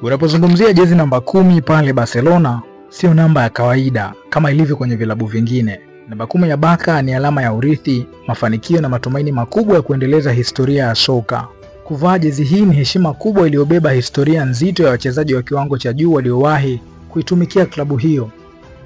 Unapozungumzia jezi namba 10 pale Barcelona, sio namba ya kawaida kama ilivyo kwenye vilabu vingine. Namba 10 ya Barca ni alama ya urithi, mafanikio na matumaini makubwa ya kuendeleza historia ya soka. Kuvaa jezi hii ni heshima kubwa iliyobeba historia nzito ya wachezaji wa kiwango cha juu waliowahi kuitumikia klabu hiyo.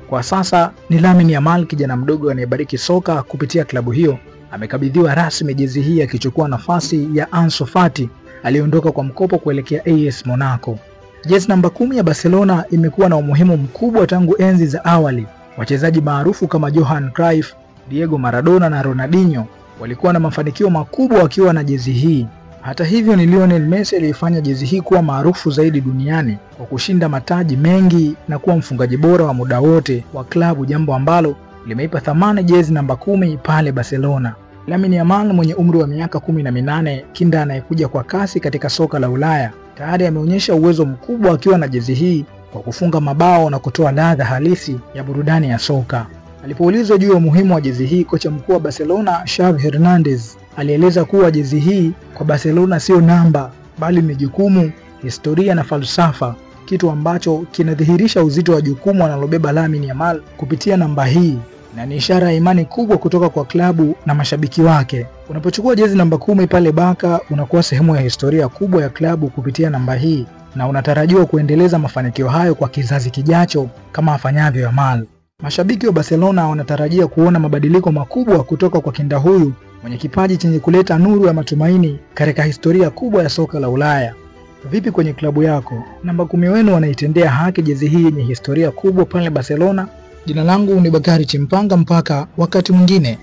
Kwa sasa ni Lamine Yamal, kijana mdogo anayebariki soka kupitia klabu hiyo, amekabidhiwa rasmi jezi hii akichukua nafasi ya Ansu Fati aliondoka kwa mkopo kuelekea AS Monaco. Jezi namba 10 ya Barcelona imekuwa na umuhimu mkubwa tangu enzi za awali. Wachezaji maarufu kama Johan Cruyff, Diego Maradona na Ronaldinho walikuwa na mafanikio makubwa wakiwa na jezi hii. Hata hivyo, ni Lionel Messi aliyefanya jezi hii kuwa maarufu zaidi duniani kwa kushinda mataji mengi na kuwa mfungaji bora wa muda wote wa klabu, jambo ambalo limeipa thamani jezi namba 10 pale Barcelona. Lamine Yamal mwenye umri wa miaka 18, kinda anayekuja kwa kasi katika soka la Ulaya, tayari ameonyesha uwezo mkubwa akiwa na jezi hii kwa kufunga mabao na kutoa ladha halisi ya burudani ya soka. Alipoulizwa juu ya umuhimu wa jezi hii, kocha mkuu wa Barcelona Xavi Hernandez alieleza kuwa jezi hii kwa Barcelona sio namba, bali ni jukumu, historia na falsafa, kitu ambacho kinadhihirisha uzito wa jukumu analobeba Lamine Yamal kupitia namba hii, na ni ishara ya imani kubwa kutoka kwa klabu na mashabiki wake. Unapochukua jezi namba 10 pale Barca, unakuwa sehemu ya historia kubwa ya klabu kupitia namba hii, na unatarajiwa kuendeleza mafanikio hayo kwa kizazi kijacho kama afanyavyo Yamal. Mashabiki wa Barcelona wanatarajia kuona mabadiliko makubwa kutoka kwa kinda huyu mwenye kipaji chenye kuleta nuru ya matumaini katika historia kubwa ya soka la Ulaya. Vipi kwenye klabu yako? Namba 10 wenu wanaitendea haki jezi hii yenye historia kubwa pale Barcelona? Jina langu ni Bakari Chimpanga, mpaka wakati mwingine.